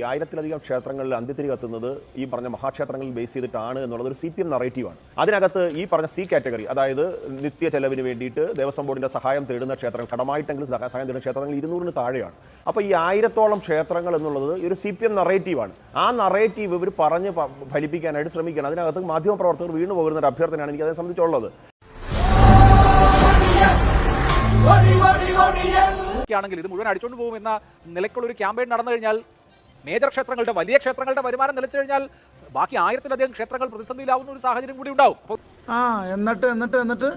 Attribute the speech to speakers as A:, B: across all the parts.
A: 1000-ലധികം ക്ഷേത്രങ്ങളിൽ അന്ത്യത്തിരി കത്തുന്നത് ഈ പറഞ്ഞ മഹാക്ഷേത്രങ്ങളിൽ ബേസ് ചെയ്തിട്ടാണ് എന്നുള്ളത് ഒരു CPM നറേറ്റീവാണ്. അതിനകത്ത് ഈ പറഞ്ഞ C കാറ്റഗറി, അതായത് നിത്യ ചെലവിന് വേണ്ടിയിട്ട് ദേവസ്വം ബോർഡിന്റെ സഹായം തേടുന്ന ക്ഷേത്രങ്ങൾ, കടമായിട്ടെങ്കിലും സഹായം തേടുന്ന ക്ഷേത്രങ്ങൾ 200-ന് താഴെയാണ്. അപ്പോൾ ഈ 1000-ഓളം ക്ഷേത്രങ്ങൾ എന്നുള്ളത് ഒരു CPM നറേറ്റീവാണ്. ആ നറേറ്റീവ് ഇവർ പറഞ്ഞ് ഫലിപ്പിക്കാനായിട്ട് ശ്രമിക്കുകയാണ്. അതിനകത്ത് മാധ്യമപ്രവർത്തകർ വീണു പോകുന്ന ഒരു അഭ്യർത്ഥനയാണ് എനിക്ക് അതേ സംബന്ധിച്ചുള്ളത്.
B: ാണെങ്കിൽ ഇത് മുഴുവൻ അടിച്ചുകൊണ്ട് പോകും എന്ന നിലയ്ക്കുള്ള ഒരു ക്യാമ്പയിൻ നടന്നു കഴിഞ്ഞാൽ മേജർ ക്ഷേത്രങ്ങളുടെ, വലിയ ക്ഷേത്രങ്ങളുടെ വരുമാനം നിലച്ചു കഴിഞ്ഞാൽ ബാക്കി 1000-ലധികം ക്ഷേത്രങ്ങൾ പ്രതിസന്ധിയിലാവുന്ന ഒരു സാഹചര്യം കൂടി ഉണ്ടാവും.
C: എന്നിട്ട്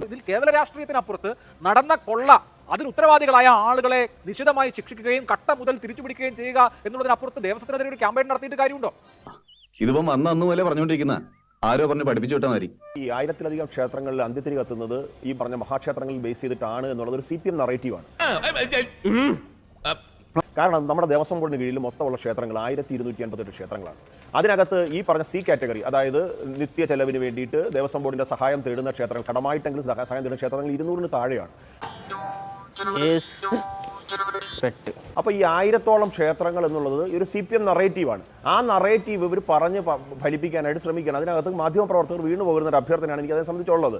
B: ഇതിൽ കേവല രാഷ്ട്രീയത്തിനപ്പുറത്ത് നടന്ന കൊള്ള, അതിന് ഉത്തരവാദികളായ ആളുകളെ നിശിതമായി ശിക്ഷിക്കുകയും കട്ട മുതൽ തിരിച്ചുപിടിക്കുകയും ചെയ്യുക എന്നുള്ളതിനപ്പുറത്ത് ദേവസ്വത്തിനെതിരെ ഒരു ക്യാമ്പയിൻ നടത്തിയിട്ട് കാര്യമുണ്ടോ?
D: ഇതിപ്പം അന്ന് പോലെ പറഞ്ഞുകൊണ്ടിരിക്കുന്ന ആരോ പറഞ്ഞ് പഠിപ്പിച്ചു വിട്ടാൽ മതി.
A: ഈ 1000-ലധികം ക്ഷേത്രങ്ങളിൽ അന്ത്യത്തിരി കത്തുന്നത് ഈ പറഞ്ഞ മഹാക്ഷേത്രങ്ങളിൽ ബേസ് ചെയ്തിട്ടാണ് എന്നുള്ളത് ഒരു CPM നറേറ്റീവാണ്. കാരണം നമ്മുടെ ദേവസ്വം ബോർഡിന് കീഴിൽ മൊത്തമുള്ള ക്ഷേത്രങ്ങൾ 1258 ക്ഷേത്രങ്ങളാണ്. അതിനകത്ത് ഈ പറഞ്ഞ C കാറ്റഗറി, അതായത് നിത്യ ചെലവിന് വേണ്ടിയിട്ട് ദേവസ്വം ബോർഡിന്റെ സഹായം തേടുന്ന ക്ഷേത്രങ്ങൾ, കടമായിട്ടെങ്കിലും സഹായം തേടുന്ന ക്ഷേത്രങ്ങൾ 200-ന് താഴെയാണ്. അപ്പോൾ ഈ 1000-ഓളം ക്ഷേത്രങ്ങൾ എന്നുള്ളത് ഒരു CPM നറേറ്റീവാണ്. ആ നറേറ്റീവ് ഇവർ പറഞ്ഞ് ഫലിപ്പിക്കാനായിട്ട് ശ്രമിക്കുകയാണ്. അതിനകത്ത് മാധ്യമപ്രവർത്തകർ വീണു പോകുന്ന ഒരു അഭ്യർത്ഥനയാണ് എനിക്ക് അതേ സംബന്ധിച്ചുള്ളത്.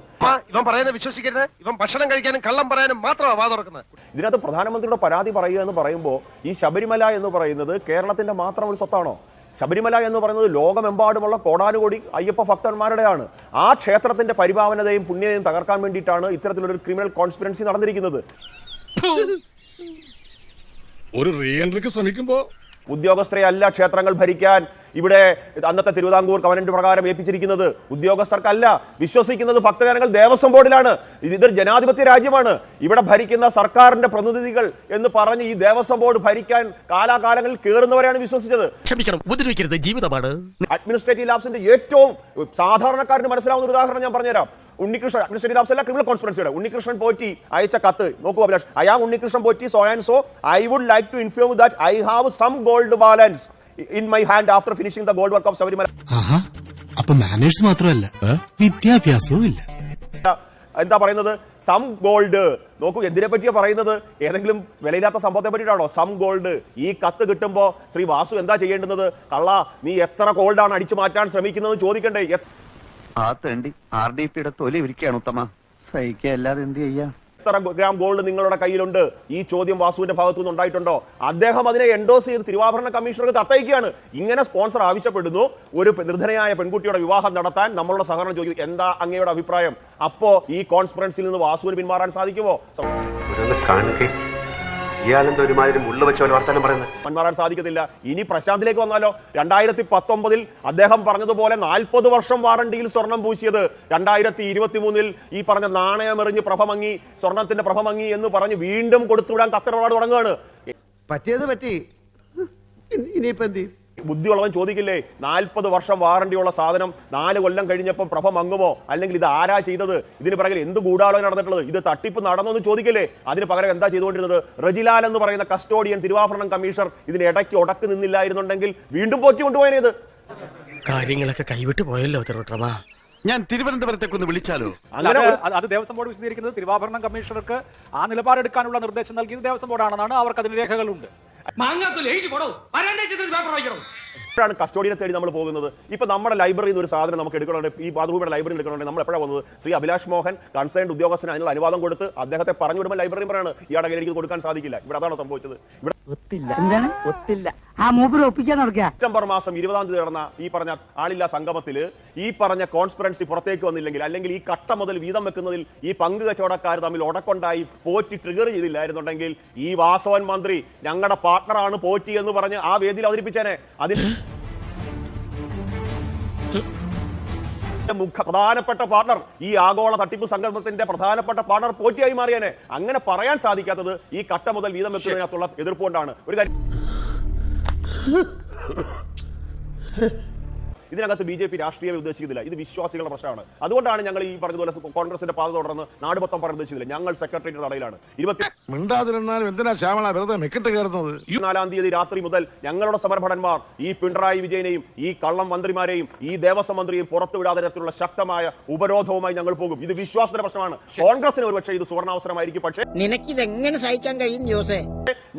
E: ഇവൻ പറയുന്നത് വിശ്വസിക്കരുത്. ഇവൻ ഭക്ഷണം കഴിക്കാനും കള്ളം പറയാനും മാത്രമാണ് വാ തുറക്കുന്നത്.
A: ഇതിനകത്ത് പ്രധാനമന്ത്രിയുടെ പരാതി പറയുക എന്ന് പറയുമ്പോൾ ഈ ശബരിമല എന്ന് പറയുന്നത് കേരളത്തിന്റെ മാത്രം ഒരു സ്വത്താണോ? ശബരിമല എന്ന് പറയുന്നത് ലോകമെമ്പാടുമുള്ള കോടാനുകോടി അയ്യപ്പ ഭക്തന്മാരുടെയാണ്. ആ ക്ഷേത്രത്തിന്റെ പരിപാവനതയും പുണ്യതയും തകർക്കാൻ വേണ്ടിയിട്ടാണ് ഇത്തരത്തിലൊരു ക്രിമിനൽ കോൺസ്പിറൻസി നടന്നിരിക്കുന്നത്.
F: ഒരു റീ എൻട്രിക്ക് ശ്രമിക്കുമ്പോ
A: ഉദ്യോഗസ്ഥരെ അല്ല ക്ഷേത്രങ്ങൾ ഭരിക്കാൻ ഇവിടെ അന്നത്തെ തിരുവിതാംകൂർ കവനന്റ് പ്രകാരം ഏൽപ്പിച്ചിരിക്കുന്നത്. ഉദ്യോഗസ്ഥർക്കല്ല, വിശ്വസിക്കുന്നത് ഭക്തജനങ്ങൾ ദേവസ്വം ബോർഡിലാണ്. ഇതൊരു ജനാധിപത്യ രാജ്യമാണ്. ഇവിടെ ഭരിക്കുന്ന സർക്കാരിന്റെ പ്രതിനിധികൾ എന്ന് പറഞ്ഞ് ഈ ദേവസ്വം ബോർഡ് ഭരിക്കാൻ കാലാകാലങ്ങളിൽ കയറുന്നവരെയാണ് വിശ്വസിച്ചത്.
G: ക്ഷമിക്കണം, ഉപദ്രവിക്കരുത്, ജീവിതമാണ്.
A: അഡ്മിനിസ്ട്രേറ്റീവ് ലാബ്സിന്റെ ഏറ്റവും സാധാരണക്കാരന് മനസ്സിലാവുന്ന ഒരു ഉദാഹരണം ഞാൻ പറഞ്ഞുതരാം. ഉണ്ണികൃഷ്ണൻ, അഡ്മിനിസ്ട്രേറ്റീവ് ലാബ്സ് അല്ല, ക്രിമിനൽ കോൺസ്പിറൻസിയുടെ ഉണ്ണികൃഷ്ണൻ പോറ്റി അയച്ച കത്ത് നോക്കൂ Abhilash. I am Unnikrishnan Potti, so and so I would like to inform that I have some gold balance in my hand after finishing the gold work of Sabarimala.
H: അപ്പൊ മാനേഴ്സ് മാത്രമല്ല, വിദ്യാഭ്യാസവും ഇല്ല.
A: എന്താ പറയുന്നത്? Some gold. നോക്കൂ, എന്തിനെ പറ്റിയാ പറയുന്നത്? ഏതെങ്കിലും വിലയില്ലാത്ത സംഭവത്തെ പറ്റിയിട്ടാണോ? Some gold. ഈ കത്ത് കിട്ടുമ്പോ ശ്രീ വാസു എന്താ ചെയ്യേണ്ടുന്നത്? കള്ള, നീ എത്ര ഗോൾഡാണ് അടിച്ചു മാറ്റാൻ ശ്രമിക്കുന്നത് ചോദിക്കണ്ടേ?
D: ആ തേണ്ടി RDPയുടെ തൊലി ഇരിക്കുകയാണ് ഉത്തമ. സഹിക്കല്ലാതെ എന്ത് ചെയ്യാ?
A: എത്ര ഗ്രാം ഗോൾഡ് നിങ്ങളുടെ കയ്യിലുണ്ട്? ഈ ചോദ്യം വാസുവിന്റെ ഭാഗത്തു നിന്ന് ഉണ്ടായിട്ടുണ്ടോ? അദ്ദേഹം അതിനെ എൻഡോസ് ചെയ്ത് തിരുവാഭരണ കമ്മീഷണർക്ക് കത്തയക്കുകയാണ്. ഇങ്ങനെ സ്പോൺസർ ആവശ്യപ്പെടുന്നു ഒരു നിർധനയായ പെൺകുട്ടിയുടെ വിവാഹം നടത്താൻ നമ്മളുടെ സഹകരണം ചോദിക്കുന്നു. എന്താ അങ്ങയുടെ അഭിപ്രായം? അപ്പോ ഈ കോൺസ്പിറൻസിയിൽ നിന്ന് വാസുവിന് പിന്മാറാൻ സാധിക്കുമോ? പിന്മാറാൻ സാധിക്കത്തില്ല. ഇനി പ്രശാന്തിലേക്ക് വന്നാലോ? 2019 അദ്ദേഹം പറഞ്ഞതുപോലെ 40 വർഷം വാറണ്ടിയിൽ സ്വർണം പൂശിയത് 2023 ഈ പറഞ്ഞ നാണയമെറിഞ്ഞ് പ്രഭമങ്ങി, സ്വർണത്തിന്റെ പ്രഭമങ്ങി എന്ന് പറഞ്ഞ് വീണ്ടും കൊടുത്തുവിടാൻ കത്തറപാട് തുടങ്ങുകയാണ്.
E: പറ്റിയത് പറ്റി, ഇനിയിപ്പോ എന്ത്?
A: ബുദ്ധിയുള്ളവൻ ചോദിക്കില്ലേ, 40 വർഷം വാറണ്ടിയുള്ള സാധനം 4 കൊല്ലം കഴിഞ്ഞപ്പം പ്രഭ മങ്ങുമോ? അല്ലെങ്കിൽ ഇത് ആരാ ചെയ്തത്? ഇതിന് പിറകിൽ എന്ത് ഗൂഢാലോചന നടന്നിട്ടുള്ളത്? ഇത് തട്ടിപ്പ് നടന്നോന്ന് ചോദിക്കില്ലേ? അതിന് പകരം എന്താ ചെയ്തുകൊണ്ടിരുന്നത്? റജിലാൽ എന്ന് പറയുന്ന കസ്റ്റോഡിയൻ തിരുവാഭരണം കമ്മീഷണർ ഇതിന് ഇടയ്ക്ക് ഉടക്ക് നിന്നില്ലായിരുന്നുണ്ടെങ്കിൽ വീണ്ടും പോറ്റി കൊണ്ടുപോയത്.
G: കാര്യങ്ങളൊക്കെ കൈവിട്ട് പോയല്ലോ തിരുവട്ടമാ.
H: ഞാൻ തിരുവനന്തപുരത്തേക്കൊന്ന് വിളിച്ചാലോ?
B: അത് ദേവസ്വം ബോർഡ് വിശദീകരിക്കുന്നത് തിരുവാഭരണം കമ്മീഷണർക്ക് ആ നിലപാടെടുക്കാനുള്ള നിർദ്ദേശം നൽകിയത് ദേവസ്വം ബോർഡാണെന്നാണ്. അവർക്ക് അതിന് രേഖകളുണ്ട്.
A: കസ്റ്റോഡിയനെ തേടി നമ്മൾ പോകുന്നത്. ഇപ്പൊ നമ്മുടെ ലൈബ്രറിയിൽ നിന്ന് ഒരു സാധനം നമുക്ക് എടുക്കണമെങ്കിൽ, ഈ മാതൃഭൂമിയുടെ ലൈബ്രറിയിൽ എടുക്കണമെങ്കിൽ നമ്മൾ എപ്പോഴാണ് പോകുന്നത്? ശ്രീ അഭിലാഷ് മോഹൻ കൺസേൺ ഉദ്യോഗസ്ഥന് അതിനുള്ള അനുവാദം കൊടുത്ത് അദ്ദേഹത്തെ പറഞ്ഞു വിടുമ്പോൾ ലൈബ്രറി പറയാണ് ഇയാളുടെ കയ്യിൽ എനിക്ക് കൊടുക്കാൻ സാധിക്കില്ല. ഇവിടെ അതാണ് സംഭവിച്ചത്. സെപ്റ്റംബർ മാസം 20-ാം തീയതി നടന്ന ഈ പറഞ്ഞ ആളില്ലാ സംഗമത്തില് ഈ പറഞ്ഞ കോൺസ്പിറൻസി പുറത്തേക്ക് വന്നില്ലെങ്കിൽ, അല്ലെങ്കിൽ ഈ കട്ട മുതൽ വീതം വെക്കുന്നതിൽ ഈ പങ്ക് കച്ചവടക്കാർ തമ്മിൽ ഉടക്കൊണ്ടായി പോറ്റി ട്രിഗർ ചെയ്തില്ലായിരുന്നുണ്ടെങ്കിൽ ഈ വാസവൻ മന്ത്രി ഞങ്ങളുടെ പാർട്ണറാണ് പോറ്റി എന്ന് പറഞ്ഞ് ആ വേദിയിൽ അവതരിപ്പിച്ചേനെ. അതിന് പ്രധാനപ്പെട്ട പാർട്ണർ, ഈ ആഗോള തട്ടിപ്പ് സംഗമത്തിന്റെ പ്രധാനപ്പെട്ട പാർട്ണർ പോറ്റിയായി മാറിയേനെ. അങ്ങനെ പറയാൻ സാധിക്കാത്തത് ഈ കട്ട മുതൽ വീതം വെക്കുന്നതിനകത്തുള്ള എതിർപ്പുകൊണ്ടാണ്. ഒരു കാര്യം, ഇതിനകത്ത് BJP രാഷ്ട്രീയം ഉദ്ദേശിക്കുന്നില്ല. ഇത് വിശ്വാസികളുടെ പ്രശ്നമാണ്. അതുകൊണ്ടാണ് ഞങ്ങൾ ഈ പറഞ്ഞതുപോലെ കോൺഗ്രസിന്റെ പാത തുടർന്ന് നാട് മൊത്തം പറയാൻ ഉദ്ദേശിക്കുന്നില്ല. ഞങ്ങൾ സെക്രട്ടേറിയറ്റ് തടയിലാണ്.
C: മിണ്ടാതിരുന്നാലും എന്തിനാ ശ്യാമള വെറുതെ മെക്കിട്ട് കയറുന്നത്?
A: 4-ാം തീയതി രാത്രി മുതൽ ഞങ്ങളുടെ സമരഭടന്മാർ ഈ പിണറായി വിജയനെയും ഈ കള്ളം മന്ത്രിമാരെയും ഈ ദേവസ്വം മന്ത്രിയെയും പുറത്തുവിടാതെ തരത്തിലുള്ള ശക്തമായ ഉപരോധവുമായി ഞങ്ങൾ പോകും. ഇത് വിശ്വാസത്തിന്റെ പ്രശ്നമാണ്. കോൺഗ്രസിന് ഒരുപക്ഷെ ഇത് സുവർണാവസരമായിരിക്കും. പക്ഷേ
I: നിനക്കിതെങ്ങനെ സഹിക്കാൻ കഴിയും ജോസേ?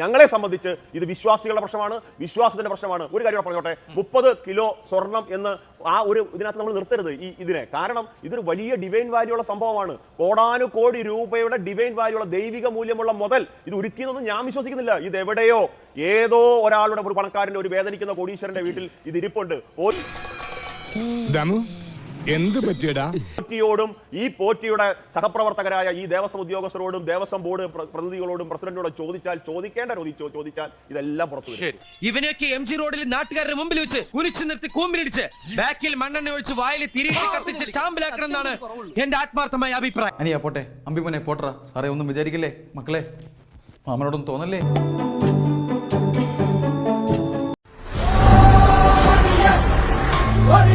A: ഞങ്ങളെ സംബന്ധിച്ച് ഇത് വിശ്വാസികളുടെ പ്രശ്നമാണ്, വിശ്വാസത്തിന്റെ പ്രശ്നമാണ്. ഒരു കാര്യം പറഞ്ഞോട്ടെ, 30 കിലോ സ്വർണം എന്ന് ആ ഒരു ഇതിനകത്ത് നമ്മൾ നിർത്തരുത് ഇതിനെ. കാരണം ഇതൊരു വലിയ ഡിവൈൻ വാല്യുള്ള സംഭവമാണ്. കോടാനുകോടി രൂപയുടെ ഡിവൈൻ വാല്യുള്ള ദൈവിക മൂല്യമുള്ള മുതൽ ഇത് ഒരുക്കിയതൊന്നും ഞാൻ വിശ്വസിക്കുന്നില്ല. ഇത് എവിടെയോ ഏതോ ഒരാളുടെ ഒരു പണക്കാരന്റെ ഒരു വേദനിക്കുന്ന കോടീശ്വരന്റെ വീട്ടിൽ ഇത് ഇരിപ്പുണ്ട്.
F: എന്ത് പറ്റിയടാ?
A: പോറ്റിയോടും ഈ പോറ്റിയുടെ സഹപ്രവർത്തകരായ ഈ ദേവസ്വം ഉദ്യോഗസ്ഥരോടും ദേവസ്വം ബോർഡ് പ്രതിനിധികളോടും പ്രസിഡന്റിനോടും ചോദിച്ചാൽ ഇതെല്ലാം പുറത്തു വരും.
G: ഇവനൊക്കെ MG റോഡിൽ നാട്ടുകാരുടെ മുമ്പിൽ വെച്ച് കുരിച്ചു നിർത്തി കൂമ്പിലിടിച്ച് ബാക്കിൽ മണ്ണെണ്ണ ഒഴിച്ച് വായിൽ തിരികെ കത്തിച്ച് ചാമ്പലാക്കണം എന്നാണ് എന്റെ ആത്മാർത്ഥമായ അഭിപ്രായം.
J: അനിയാ പോട്ടെ, അമ്പിമനെ പോട്ടറ. സാറേ ഒന്നും വിചാരിക്കില്ലേ മക്കളെ, മാമനോടൊന്നും തോന്നല്ലേ?
H: What